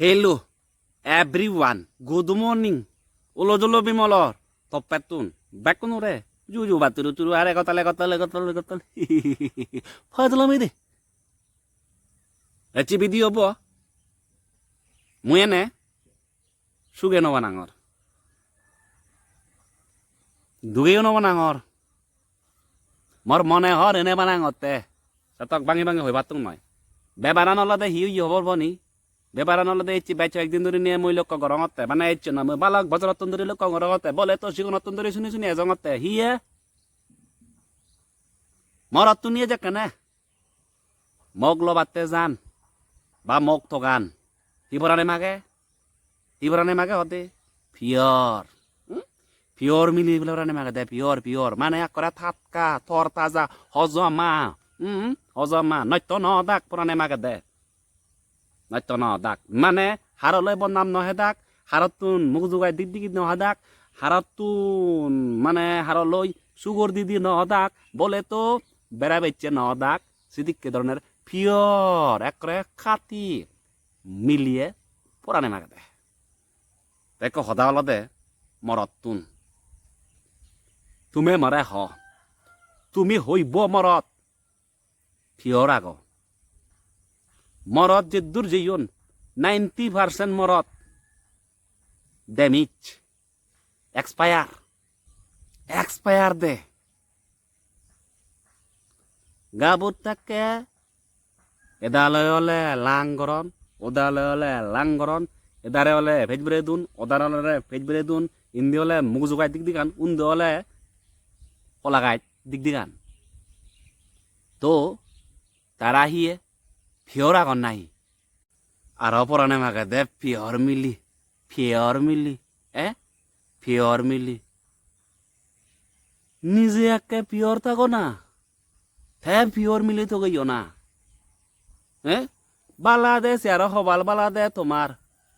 Hello, everyone. Good morning. Ulo jolo bimolor. Topetun. Bakun ure. Juju baturu turu are kotale. Fadlam ide. Echi video bo. Muyene. Suge no banangor. Duge no banangor. Mor mone hor ene banangote. Satok bangi hoi batung noy. Bebaran olade hiu hobor boni. বেপারা নলদে ইচ্ছি বাইচ একদিন ধরে নিয়ে মই লোক গরঙতে মানে ইচ্ছ না মই বালক বজরতন ধরে লোক গরঙতে বলে তো সিগনতন ধরে শুনি এজঙতে হিয়ে মরত নিয়ে যাক না মগ লবাতে যান বা মগ তো গান হিবরানে মাগে হতে পিওর মিলি বলে মাগে দে পিওর মানে একরা থাতকা থর তাজা হজমা নয়ত ন দাক পুরানে মাগে দে নয়তো ন দাক মানে হারলৈ বনাম নহে দাক হারতুন মুখ যোগাই দিক নহ দাক হারতুন মানে হারলৈ সুগর দিদি নহ দাক বলে তো বেড়া বেচে নহ দাক সিদিককে ধরনের পিওর একরে খাতি মিলিয়ে পুরানে মাগে দে দেখো সদা হলদে মরতুন তুমি মরে হ তুমি হইব মরত পিওর আগ মরদ যে দুর্জীবন 90% মরদ ড্যামেজ এক্সপায়ার দে গাবুটাকে এদালে হলে লাঙ্গরন ওদালে হলে লাঙ্গরন এদারে হলে ভেজবরে দুন ওদারে হলে ভেজবরে দুন ইন্দি হলে মুখ জোগাই দিক দিগান উন্দে হলে কলাগাই দিক দিগান তো তারা হিয়ে ফিওর আগন নাই আর অপরাণে মাগে দে ফিওর মিলি ফিওর মিলি নিজে একে পিওর থাকো না থে পিওর মিলি তো গইও না বালা দে চেয়ার হবাল বালা দে তোমার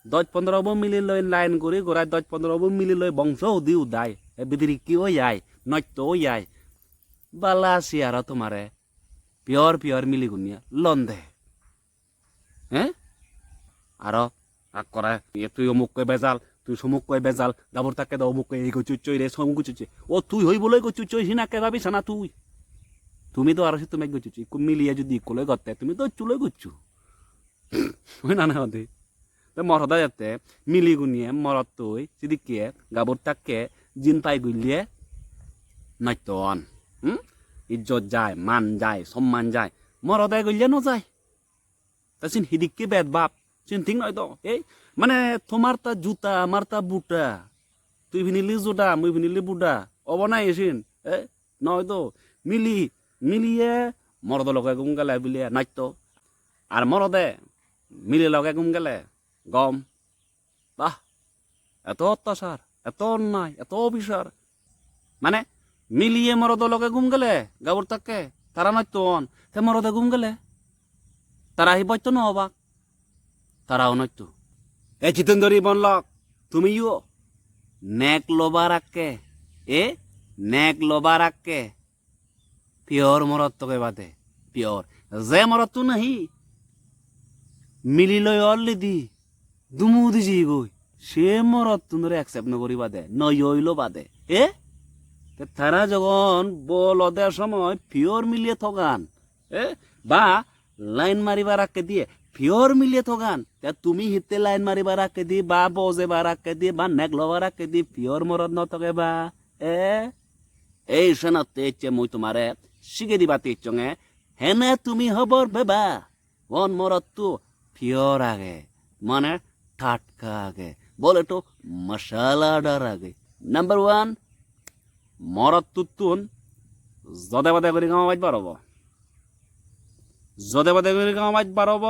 10-15 মিলি লই লাইন করে গোড়ায় 10-15 মিলি লই বংশ দি উদাই বিদিরি কি ও যাই নয়তো ও যাই বালা চেয়ার তোমারে পিওর মিলি গুনিয়া লন্দে আর করে তুই অমুক কই বেজাল তুই সমুক কই বেজাল গাবর তাকে দাও অমুক এই গচুচই রে সমুক গচুচই ও তুই হইবলে গচুচই হিনাকে ভাবিস না তুমি তো আর তুমি গচুচই মিলিয়ে যদি কোলে গতে তুমি তো চুলে গচু হই না হতে তো মরদা যাতে মিলি গুনিয়ে মরত তুই সিদিকে গাবর তাকে জিন পাই গুলিয়ে নয়তন ইজ্জত যায় মান যায় সম্মান যায় মরদায় গুলিয়ে ন যায় তা সিন হিদিককে বেদ বাপ সিন ঠিক নয় তো এই মানে তোমার তা জুতা আমার তা বুটা তুই ভিনিলি জুতা মুই ভিনিলি বুটা অবনাই এসিন নয় তো মিলিয়ে মরদ লগে গুম গেলে বুলিয়ে নাইত আর মরদে মিলি লগে গুম গেলে গম বাহ এত অত্যাচার এত অন্যায় এত অবিচার মানে মিলিয়ে মরদ লগে গুম গেলে গাবর তাকে তারা নাইতো তে মরদে গুম গেলে তারা হিবইতো ন অবাক তারাও নয়তো এ চিতন্দরী বনলক তুমিও নেক লোবার আকে পিওর মরত তোকে বাদে পিওর যে মরত তু নাহি মিলি লই অল্লি দি দুমু দিছি গই সে মরত তুনরে অ্যাকসেপ্ট নকরি বাদে নই হইলো বাদে তারা যখন বলদের সময় পিওর মিলিয়ে থগান বা লাইন মারিবার আকে দিয়ে পিওর মিলিয়ে থগান তুমি হিতে লাইন মারিবার আকে দি বা বজেবার আকে দি বা নেক লবার আকে দি পিওর মরদ নথকে বা এই শোনাতে ইচ্ছে মুই তোমারে শিখে দিবাতে ইচ্ছঙে হেনে তুমি হবর বেবা বন মরদ তু পিওর আগে মানে টাটকা আগে বলে তো মশালাদার আগে নাম্বার 1 মরদ তুতুন জদে বাদে করে গাঁও বাড়ব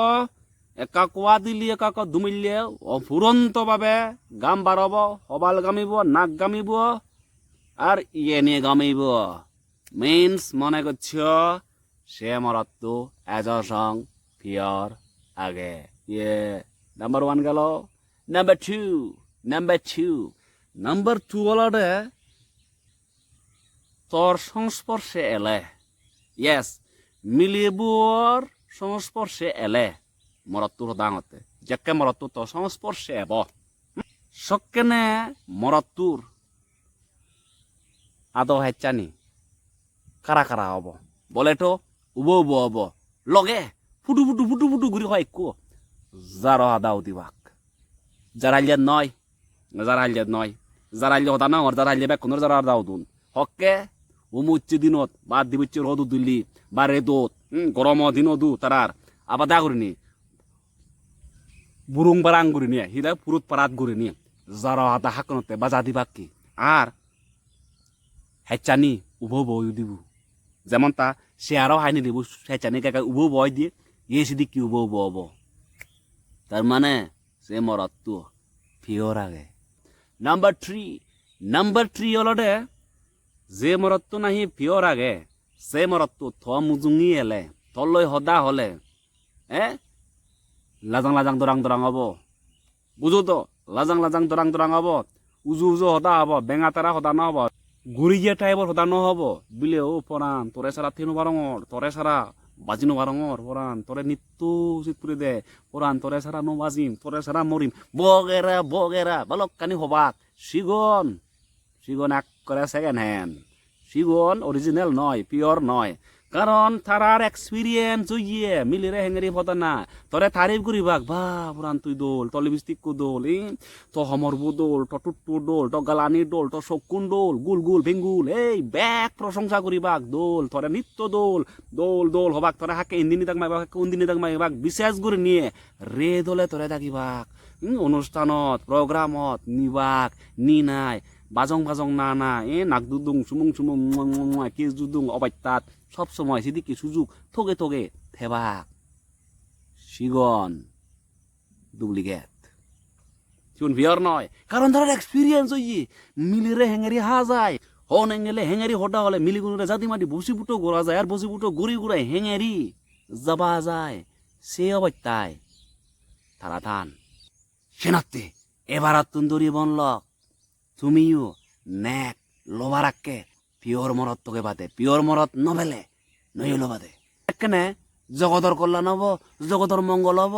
একা কোয়া দিলি একা দুমিলিয়ে অফুরন্ত ভাবে গাম বাড়ব হবাল গামিব নাক গামিব আর ইয়ে নিয়ে গামিব মিন্স মনে করছ সে মরত্তু এজসং পিওর আগে ইয়ে নাম্বার 1 গেল নাম্বার 2 হলডে তোর সংস্পর্শে এলে ইয়েস মিলিয়ে বুয়র সংস্পর্শে এলে মরত্তুর দাঙতে যাকে মরত্তু তো সংস্পর্শে এব সকেনে মরত্তুর আদৌ হেচ্চানি কারা কারা হব বলে তো উব উব হব লগে ফুটু ফুটু ফুটু ফুটু ঘুরি হয় কো যারা আদাও দিবাক যারা আলিয়াত নয় যারা আলিয়াত নয় যারা আলিয়া হতা না যারা আলিয়া বেক কোনোর যারা দাও দুন হকে উমুচ্ছি দিনত বা দিবিচ্ছি রদু দিল্লি বা রেদত গরম দিনও দু তারার আবার দা করিনি বুরুং বারাং করে নিয়ে হিদা পুরুত পারাত করে নিয়ে যারা আদা হাকনতে বাজা দিবাক কি আর হেচানি উভো বই দিব যেমন তা সে আরো হাইনি দিব হেচানি কাকা উভো বয় দিয়ে ইয়ে সিদি কি উভো বব তার মানে সে মরত্তু ফিওর আগে নাম্বার থ্রি হলো দে যে মরত্তু নাহি ফিওর আগে সে মরত্তু থ মুজুঙি এলে তলই হদা হলে লাজাং লাজাং দরাং দরাং হব বুঝো তো লাজাং লাজাং দরাং দরাং হব উজু উজু হদা হব বেঙা তারা হদা ন হব গুড়িয়া টাইপর হদা ন হব বিলে ও পরান তোরে সারা তিনু বারঙর তোরে সারা বাজিনো বারঙর পরান তোরে নিত্য চিতপুরে দে পরান তোরে সারা নো বাজিম তোরে সারা মরিম বগেরা বালকানি হবাক সিগন এক করে সেকেন্ড হ্যান্ড সিগন অরিজিনাল নয় পিওর নয় কারণ তারার এক্সপিরিয়েন্স হইয়ে মিলিরে হেঙ্গেরি হতা না তোরে তারিফ করিবাক বা পুরান তুই দোল তো লিপস্টিক কো দোল তো হমরবু দোল তো টুট্টু দোল তো গালানি দোল তো শকুন দোল গুল গুল ভেঙ্গুল এই ব্যাক প্রশংসা করিবাক দোল তোরে নিত্য দোল হবাক তোরে হাকে ইন্দিনি তাক মাইবাক উন্দিনি তাক মাইবাক বিশেষ করে নিয়ে রে দলে তোরে থাকিবাক অনুষ্ঠানত প্রোগ্রামত নিবাক নি নাই বাজং না নাক দুদুং সুমুং কেস দুদুং অবাইতাত সব সময় সেদিকে সুযোগ থগে থেবাক সিগন ডুপ্লিকেট সিগন ভিয়ার নয় কারণ তার এক্সপিরিয়েন্স হইয়ে মিলিরে হেঙ্গারি হা যায় হন হেঙ্গেলে হেঙ্গারি হটা হলে মিলিগুলোরে জাতি মাটি বসি ফুটো গোড়া যায় আর বসি ফুটো গড়ি গুড়াই হেঙ্গারি যাবা যায় সে অবাইতাই তারা থান সেনাতে এবার তুন্দরি বনলক তুমিও নেক লোবারাক্কে পিওর মরত তোকে বাদে পিওর মরত নবেলে নইলো বাদে এখানে জগতর কল্যাণ হব জগতর মঙ্গল হব